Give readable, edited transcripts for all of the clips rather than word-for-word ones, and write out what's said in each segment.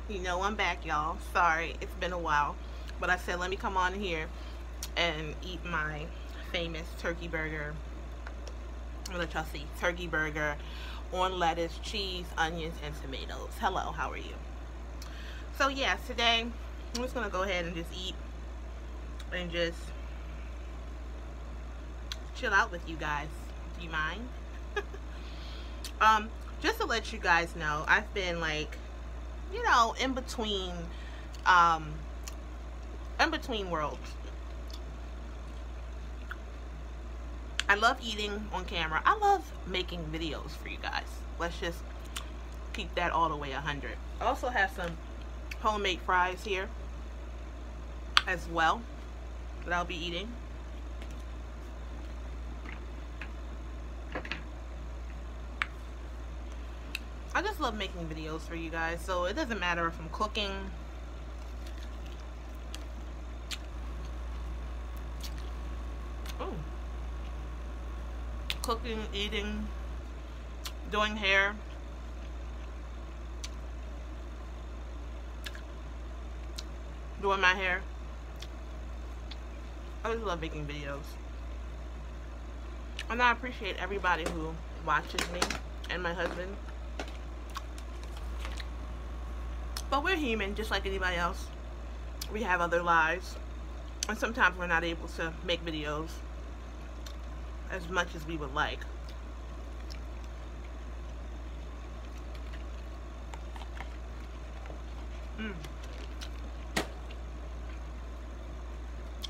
You know I'm back, y'all. Sorry, it's been a while. But I said let me come on here and eat my famous turkey burger. I'm gonna try to see turkey burger on lettuce, cheese, onions, and tomatoes. Hello, how are you? So yeah, today I'm just gonna go ahead and just eat and just chill out with you guys. Do you mind? um, just to let you guys know, I've been like, um, in between worlds. I love eating on camera. I love making videos for you guys. Let's just keep that all the way 100. I also have some homemade fries here as well that I'll be eating. I just love making videos for you guys, so it doesn't matter if I'm cooking, ooh, cooking, eating, doing hair, doing my hair. I just love making videos. And I appreciate everybody who watches me and my husband. But we're human, just like anybody else. We have other lives. And sometimes we're not able to make videos as much as we would like.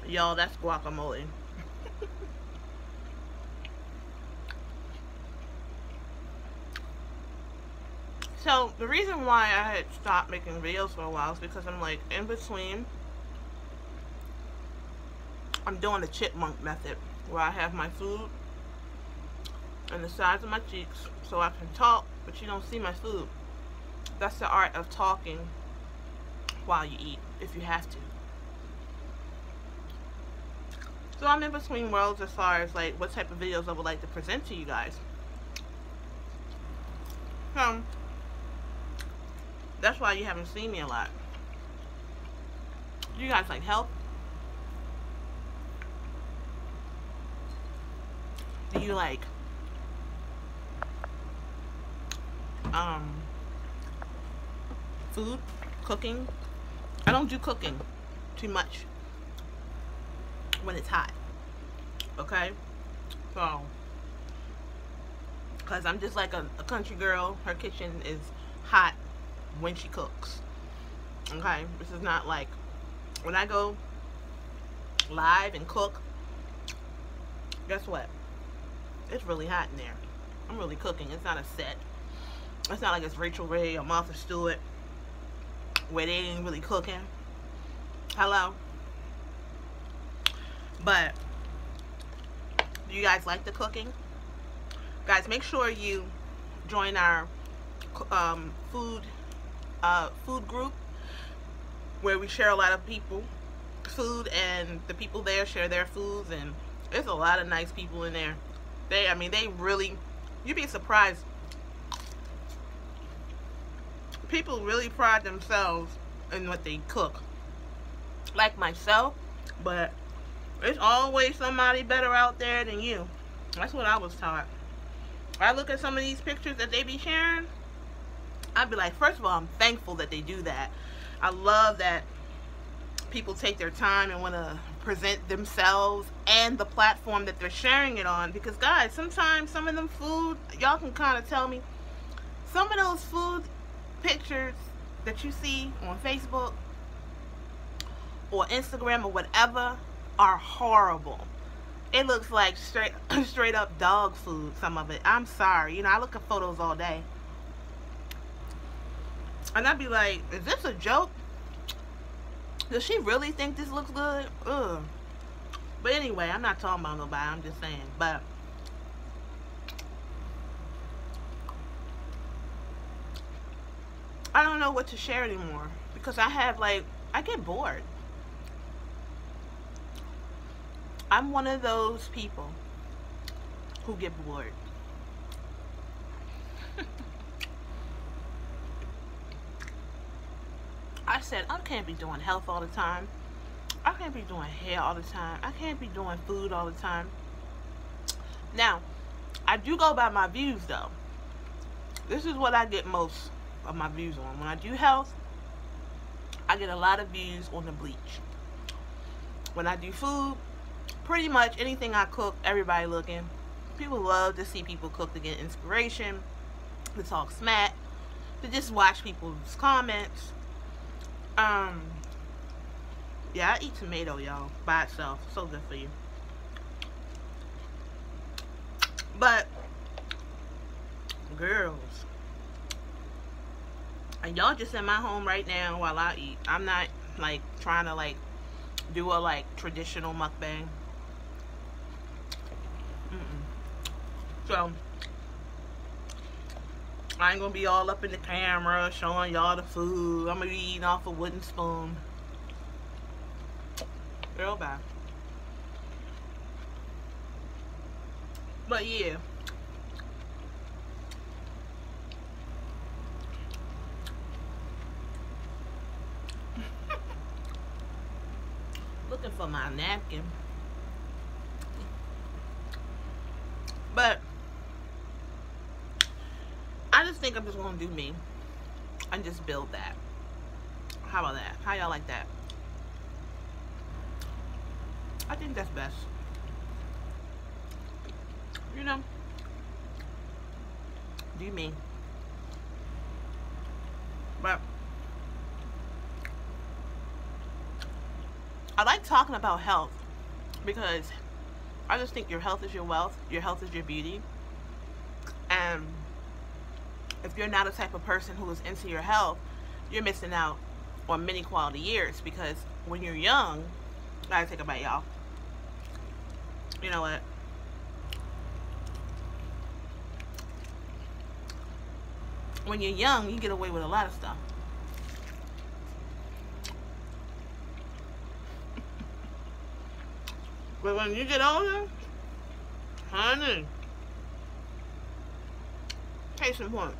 Y'all, that's guacamole. So, the reason why I had stopped making videos for a while is because I'm like, in between, I'm doing the chipmunk method, where I have my food on the sides of my cheeks so I can talk, but you don't see my food. That's the art of talking while you eat, if you have to. So I'm in between worlds as far as like what type of videos I would like to present to you guys. That's why you haven't seen me a lot. Do you guys like help? Do you like food, cooking? I don't do cooking too much when it's hot, okay? So, because I'm just like a country girl, her kitchen is hot when she cooks, okay? This is not like when I go live and cook, guess what? It's really hot in there. I'm really cooking. It's not a set. It's not like it's Rachel Ray or Martha Stewart where they ain't really cooking. Hello? But do you guys like the cooking? Guys, make sure you join our food group where we share a lot of people food, and the people there share their foods, and there's a lot of nice people in there. They really, you'd be surprised. People really pride themselves in what they cook. Like myself, but there's always somebody better out there than you. That's what I was taught. I look at some of these pictures that they be sharing, I'd be like, first of all, I'm thankful that they do that. I love that people take their time and want to present themselves and the platform that they're sharing it on. Because guys, sometimes some of them food, y'all can kind of tell me, some of those food pictures that you see on Facebook or Instagram or whatever are horrible. It looks like straight up dog food, some of it. I'm sorry. I look at photos all day. And I'd be like, is this a joke? Does she really think this looks good? Ugh. But anyway, I'm not talking about nobody. I'm just saying. But I don't know what to share anymore. Because I get bored. I'm one of those people who get bored. I said, I can't be doing health all the time. I can't be doing hair all the time. I can't be doing food all the time. Now, I do go by my views though. This is what I get most of my views on. When I do health, I get a lot of views on the bleach. When I do food, pretty much anything I cook, everybody looking. People love to see people cook to get inspiration, to talk smack, to just watch people's comments. Yeah, I eat tomato, y'all, by itself. So good for you. But, girls, and y'all just in my home right now while I eat. I'm not, like, trying to, like, do a, like, traditional mukbang. So, I ain't gonna be all up in the camera showing y'all the food. I'm gonna be eating off a wooden spoon. Real bad. But yeah. Looking for my napkin. But I just think I'm just gonna do me and just build that. How about that? How y'all like that? I think that's best. You know, do me. But I like talking about health because I just think your health is your wealth, your health is your beauty. And if you're not a type of person who is into your health, you're missing out on many quality years, because when you're young, I gotta take a bite, y'all. You know what? When you're young, you get away with a lot of stuff. But when you get older, honey, case in point,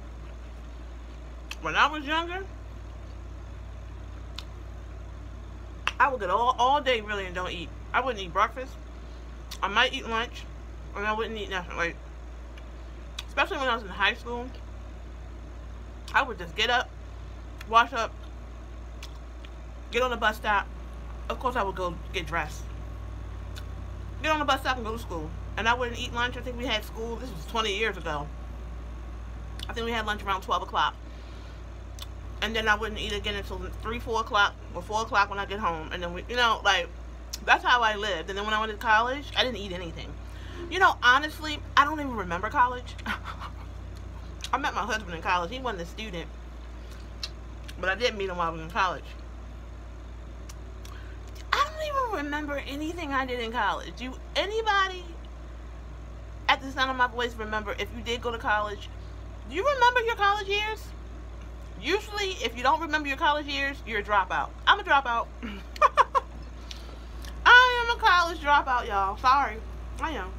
when I was younger, I would get all day really and don't eat. I wouldn't eat breakfast. I might eat lunch, and I wouldn't eat nothing. Like, especially when I was in high school, I would just get up, wash up, get on the bus stop. Of course, I would go get dressed. Get on the bus stop and go to school. And I wouldn't eat lunch. I think we had school, this was 20 years ago. I think we had lunch around 12 o'clock. And then I wouldn't eat again until 3, 4 o'clock, or 4 o'clock when I get home. And then, we, you know, like, that's how I lived. And then when I went to college, I didn't eat anything. You know, honestly, I don't even remember college. I met my husband in college. He wasn't a student. But I did meet him while I was in college. I don't even remember anything I did in college. Do anybody at the sound of my voice remember, if you did go to college, do you remember your college years? Usually, if you don't remember your college years, you're a dropout. I'm a dropout. I am a college dropout, y'all. Sorry. I am.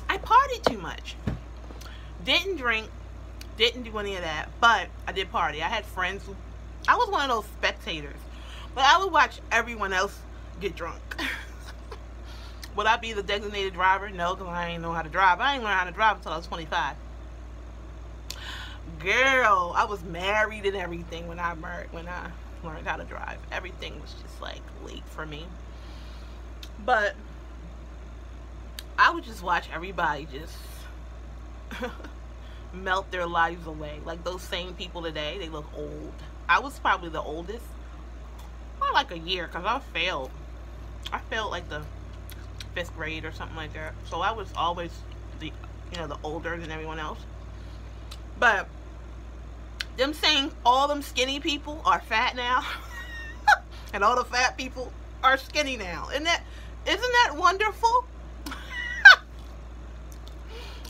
I partied too much. Didn't drink. Didn't do any of that. But I did party. I had friends who... I was one of those spectators. But I would watch everyone else get drunk. Would I be the designated driver? No, because I ain't know how to drive. I ain't learned how to drive until I was 25. Girl, I was married and everything when I learned how to drive. Everything was just like late for me. But I would just watch everybody just melt their lives away. Like those same people today, they look old. I was probably the oldest. Not like a year, because I failed. I failed like the 5th grade or something like that. So I was always the, you know, the older than everyone else. But them saying all them skinny people are fat now, and all the fat people are skinny now. Isn't that wonderful?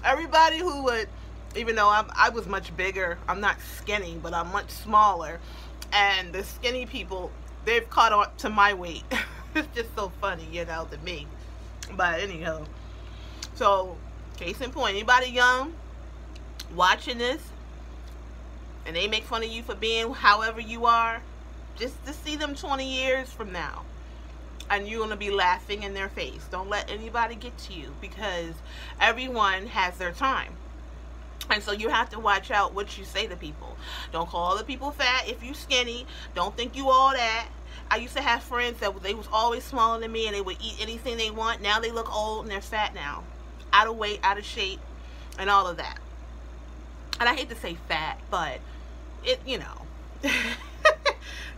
Everybody who would, even though I was much bigger, I'm not skinny, but I'm much smaller, and the skinny people, they've caught on to my weight. It's just so funny, you know, to me. But anyhow, so case in point, anybody young watching this, and they make fun of you for being however you are, just to see them 20 years from now, and you're going to be laughing in their face. Don't let anybody get to you, because everyone has their time. And so you have to watch out what you say to people. Don't call other people fat if you skinny. Don't think you all that. I used to have friends that they was always smaller than me, and they would eat anything they want. Now they look old and they're fat now. Out of weight, out of shape, and all of that. And I hate to say fat, but it, you know,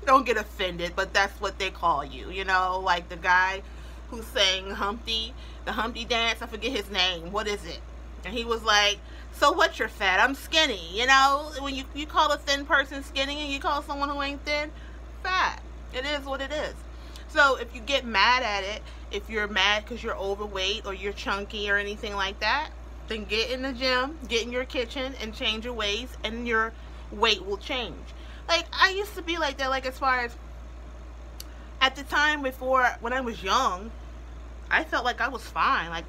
don't get offended, but that's what they call you. You know, like the guy who sang the Humpty dance, I forget his name. What is it? And he was like, so what, you're fat? I'm skinny. You know, when you call a thin person skinny and you call someone who ain't thin fat. It is what it is. So if you get mad at it, if you're mad because you're overweight or you're chunky or anything like that, then get in the gym, get in your kitchen and change your ways, and your weight will change. Like, I used to be like that, like as far as at the time before, when I was young, I felt like I was fine. Like,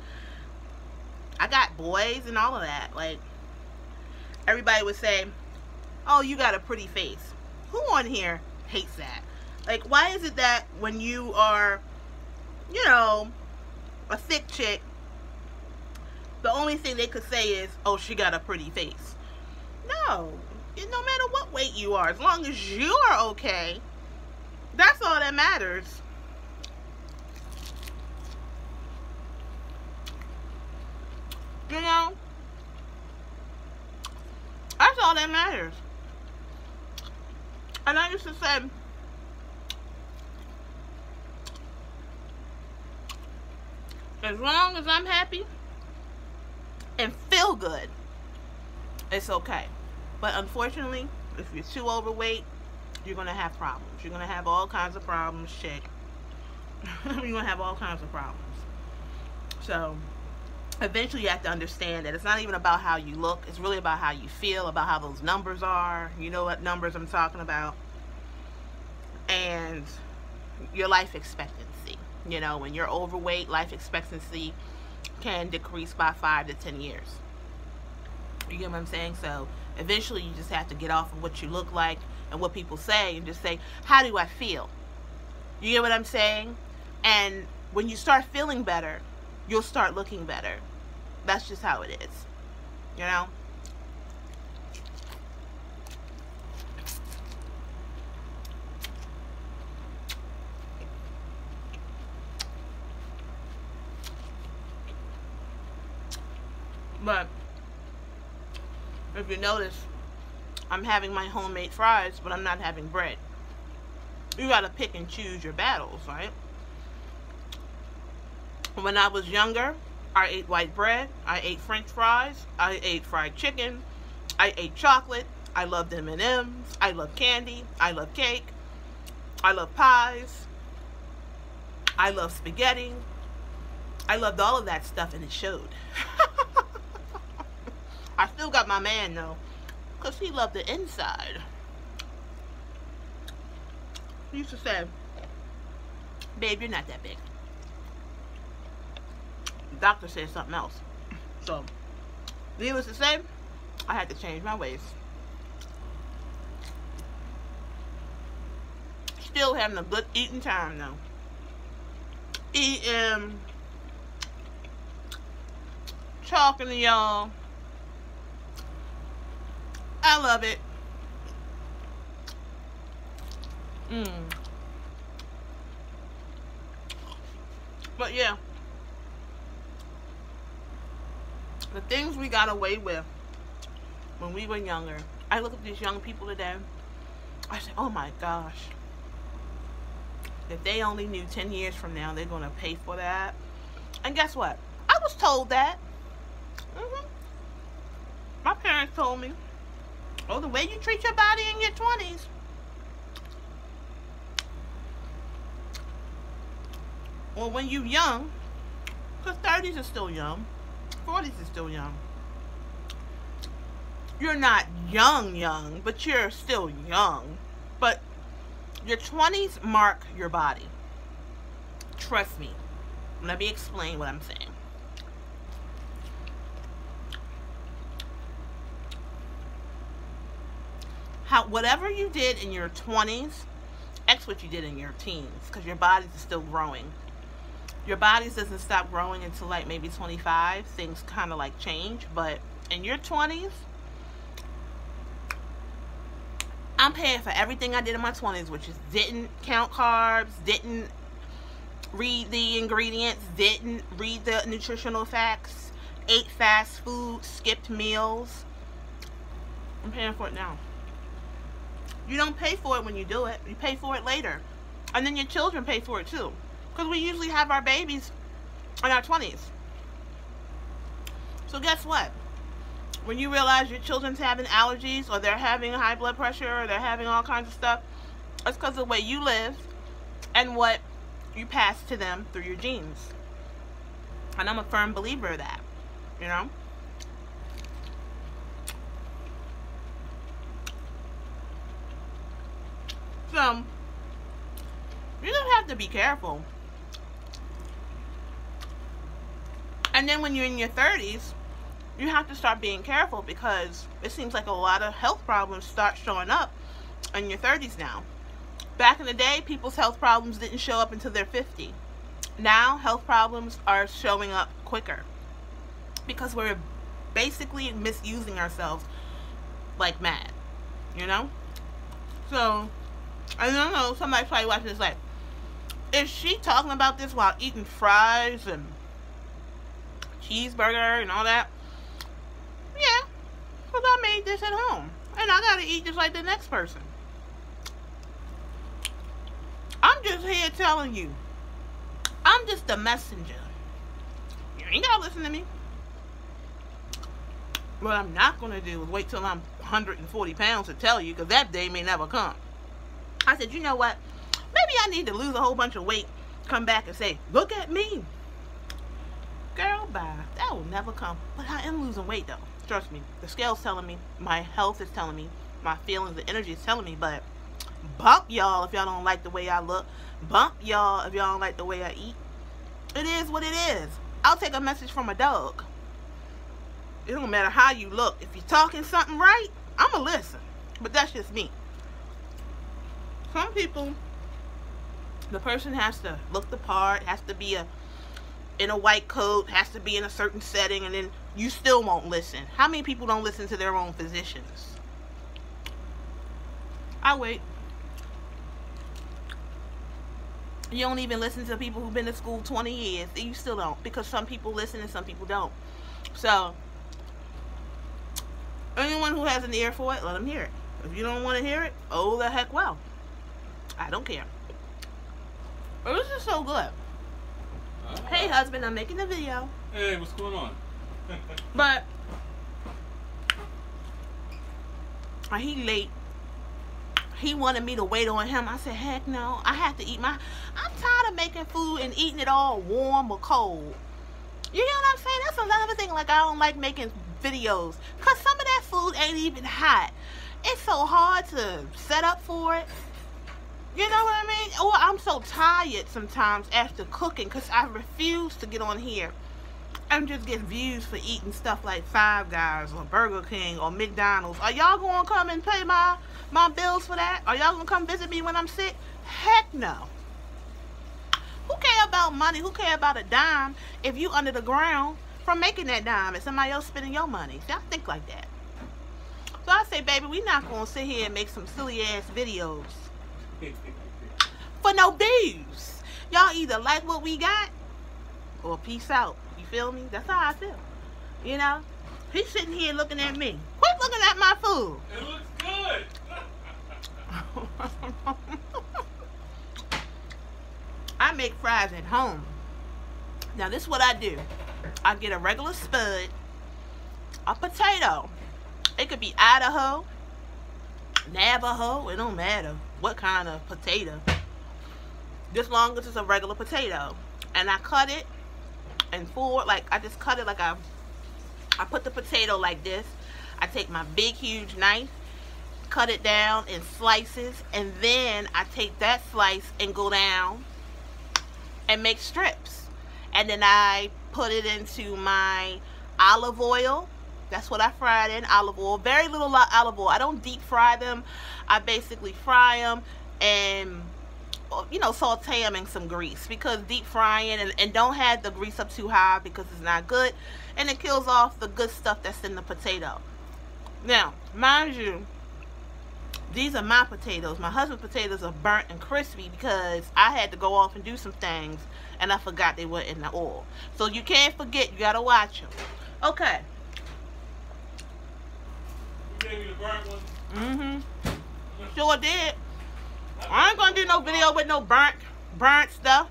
I got boys and all of that. Like, everybody would say, oh, you got a pretty face. Who on here hates that? Like, why is it that when you are, you know, a thick chick, the only thing they could say is, oh, she got a pretty face? No. No matter what weight you are, as long as you are okay, that's all that matters. You know? That's all that matters. And I used to say, as long as I'm happy and feel good, it's okay. But unfortunately, if you're too overweight, you're going to have problems. You're going to have all kinds of problems, chick. You're going to have all kinds of problems. So, eventually you have to understand that it's not even about how you look. It's really about how you feel, about how those numbers are. You know what numbers I'm talking about. And your life expectancy. You know, when you're overweight, life expectancy can decrease by 5 to 10 years. You get what I'm saying? So, eventually you just have to get off of what you look like and what people say and just say, how do I feel? You get what I'm saying? And when you start feeling better, you'll start looking better. That's just how it is. You know? But if you notice, I'm having my homemade fries, but I'm not having bread. You gotta pick and choose your battles, right? When I was younger, I ate white bread, I ate French fries, I ate fried chicken, I ate chocolate, I loved M&Ms, I love candy, I love cake, I love pies, I love spaghetti, I loved all of that stuff, and it showed. I still got my man though, because he loved the inside. He used to say, babe, you're not that big. The doctor said something else. So, needless to say, I had to change my ways. Still having a good eating time though. Eating, talking to y'all. I love it. But yeah, the things we got away with when we were younger. I look at these young people today, I say, oh my gosh, if they only knew 10 years from now they're going to pay for that. And guess what? I was told that. My parents told me, oh, the way you treat your body in your 20s. Or when you're young, because 30s are still young, 40s is still young. You're not young, but you're still young. But your 20s mark your body. Trust me. Let me explain what I'm saying. whatever you did in your 20s, X what you did in your teens, because your bodies are still growing. Your bodies doesn't stop growing until like maybe 25. Things kind of like change, but in your 20s, I'm paying for everything I did in my 20s, which is didn't count carbs, didn't read the ingredients, didn't read the nutritional facts, ate fast food, skipped meals. I'm paying for it now. You don't pay for it when you do it. You pay for it later. And then your children pay for it too. Because we usually have our babies in our 20s. So guess what? When you realize your children's having allergies, or they're having high blood pressure, or they're having all kinds of stuff, it's because of the way you live and what you pass to them through your genes. And I'm a firm believer of that, you know? So, you just have to be careful. And then when you're in your 30s, you have to start being careful, because it seems like a lot of health problems start showing up in your 30s now. Back in the day, people's health problems didn't show up until they're 50. Now, health problems are showing up quicker, because we're basically misusing ourselves like mad, you know? So, I don't know, somebody probably watching this like, is she talking about this while eating fries and cheeseburger and all that? Yeah, because I made this at home, and I gotta eat just like the next person. I'm just here telling you, I'm just the messenger. You ain't gotta listen to me. What I'm not gonna do is wait till I'm 140 pounds to tell you, because that day may never come. I said, you know what? Maybe I need to lose a whole bunch of weight, come back and say, look at me. Girl, bye. That will never come. But I am losing weight, though. Trust me. The scale's telling me. My health is telling me. My feelings, the energy is telling me. But bump y'all if y'all don't like the way I look. Bump y'all if y'all don't like the way I eat. It is what it is. I'll take a message from a dog. It don't matter how you look. If you're talking something right, I'ma listen. But that's just me. Some people, the person has to look the part, has to be in a white coat, has to be in a certain setting, and then you still won't listen. How many people don't listen to their own physicians? I wait. You don't even listen to people who've been to school 20 years. You still don't, because some people listen and some people don't. So, anyone who has an ear for it, let them hear it. If you don't want to hear it, oh the heck well. I don't care. But this is so good. Hey husband, I'm making a video. Hey, what's going on? But he late. He wanted me to wait on him. I said, heck no. I have to eat I'm tired of making food and eating it all warm or cold. You know what I'm saying? That's another thing. Like, I don't like making videos, because some of that food ain't even hot. It's so hard to set up for it. You know what I mean? Or I'm so tired sometimes after cooking, because I refuse to get on here and just get views for eating stuff like Five Guys or Burger King or McDonald's. Are y'all going to come and pay my bills for that? Are y'all going to come visit me when I'm sick? Heck no. Who care about money? Who care about a dime if you under the ground from making that dime and somebody else spending your money? See, I think like that. So I say, baby, we not going to sit here and make some silly ass videos for no views. Y'all either like what we got or peace out. You feel me? That's how I feel. You know? He's sitting here looking at me. Quit looking at my food. It looks good. I make fries at home. Now this is what I do. I get a regular spud, a potato. It could be Idaho, Navajo, it don't matter what kind of potato. Just long as it's a regular potato. And I cut it in four, like I just cut it like I put the potato like this. I take my big huge knife, cut it down in slices, and then I take that slice and go down and make strips. And then I put it into my olive oil That's what I fried in olive oil. Very little olive oil. I don't deep fry them. I basically fry them and, you know, saute them in some grease, because deep frying and don't have the grease up too high because it's not good, and it kills off the good stuff that's in the potato. Now, mind you, these are my potatoes. My husband's potatoes are burnt and crispy because I had to go off and do some things and I forgot they were in the oil. So you can't forget, you gotta watch them. Okay. You gave me the burnt one? Mm-hmm. Sure did. I ain't gonna do no video with no burnt stuff.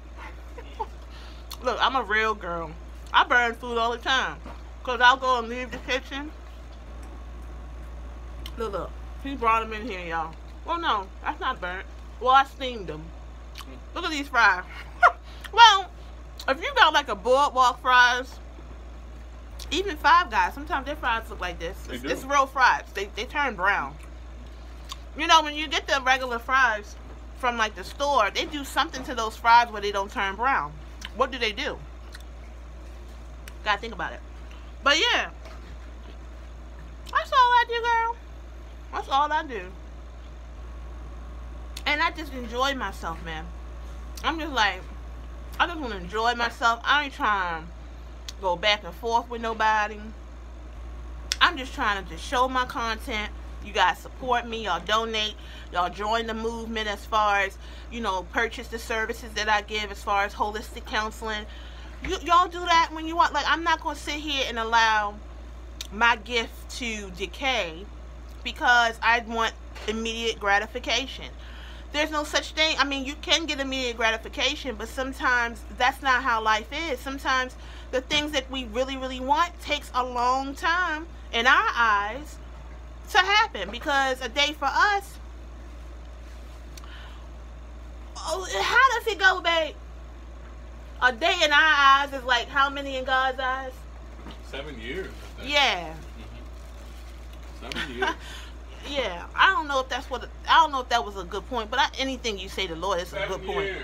Look, I'm a real girl. I burn food all the time. Because I'll go and leave the kitchen. Look. He brought them in here, y'all. Well, no, that's not burnt. Well, I steamed them. Look at these fries. Well, if you got like a boardwalk fries, even Five Guys, sometimes their fries look like this. It's real fries. They turn brown. You know, when you get the regular fries from like the store, they do something to those fries where they don't turn brown. What do they do? Gotta think about it. But yeah, that's all I do, girl. That's all I do. And I just enjoy myself, man. I'm just like, I just want to enjoy myself. I ain't trying to go back and forth with nobody. I'm just trying to just show my content. You guys support me. Y'all donate. Y'all join the movement as far as, you know, purchase the services that I give as far as holistic counseling. Y'all do that when you want. Like, I'm not going to sit here and allow my gift to decay because I want immediate gratification. There's no such thing. I mean, you can get immediate gratification, but sometimes that's not how life is. Sometimes the things that we really, really want takes a long time in our eyes to happen, because a day for us, oh, how does it go, babe? A day in our eyes is like how many in God's eyes? 7 years. I think. Yeah. 7 years. Yeah, I don't know if that's what. I don't know if that was a good point, but anything you say to the Lord is a good point.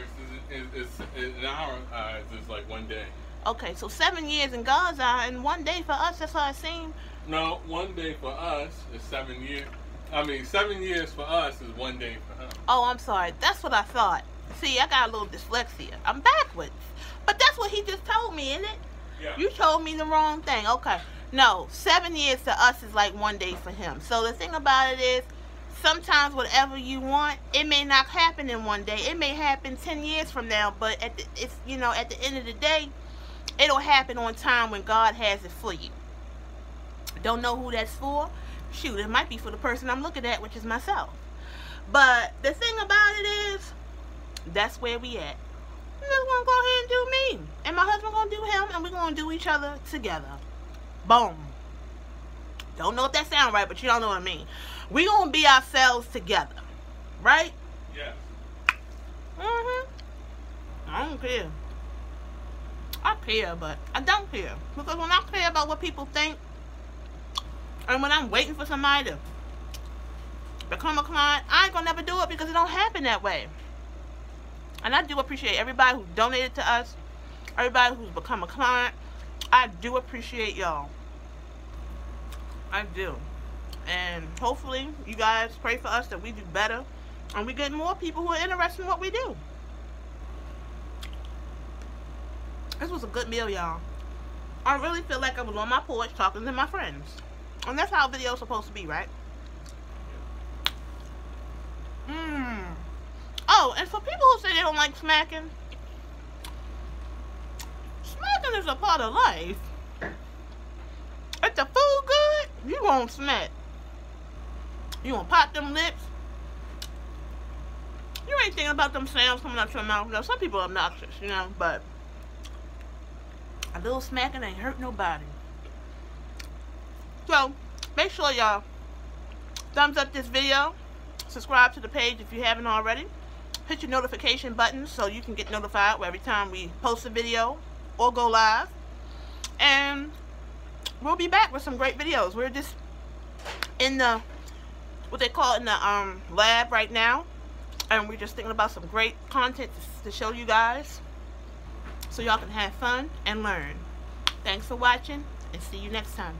7 years is in our eyes is like 1 day. Okay, so 7 years in God's eye and 1 day for us. That's how it seems. No, 1 day for us is 7 years. I mean, 7 years for us is 1 day for him. Oh, I'm sorry. That's what I thought. See, I got a little dyslexia. I'm backwards. But that's what he just told me, isn't it? Yeah. You told me the wrong thing. Okay. No, 7 years to us is like 1 day for him. So the thing about it is, sometimes whatever you want, it may not happen in 1 day. It may happen 10 years from now, but at the end of the day, it'll happen on time when God has it for you. Don't know who that's for? Shoot, it might be for the person I'm looking at, which is myself. But the thing about it is, that's where we at. I'm just gonna go ahead and do me, and my husband gonna do him, and we're gonna do each other together. Boom. Don't know if that sounds right, but you don't know what I mean. We gonna be ourselves together, right? Yes. I don't care. I care, but I don't care, because when I care about what people think, and when I'm waiting for somebody to become a client, I ain't gonna never do it, because it don't happen that way. And I do appreciate everybody who donated to us, everybody who's become a client. I do appreciate y'all. I do. And hopefully you guys pray for us that we do better and we get more people who are interested in what we do. This was a good meal, y'all. I really feel like I was on my porch talking to my friends. And that's how a video's supposed to be, right? Oh, and for people who say they don't like smacking, smacking is a part of life. If the food good, you won't smack. You won't pop them lips. You ain't thinking about them sounds coming out your mouth. Now, some people are obnoxious, you know, but a little smacking ain't hurt nobody. So, make sure y'all thumbs up this video. Subscribe to the page if you haven't already. Hit your notification button so you can get notified every time we post a video or go live. And we'll be back with some great videos. We're just in the, what they call it, in the lab right now. And we're just thinking about some great content to show you guys, so y'all can have fun and learn. Thanks for watching, and see you next time.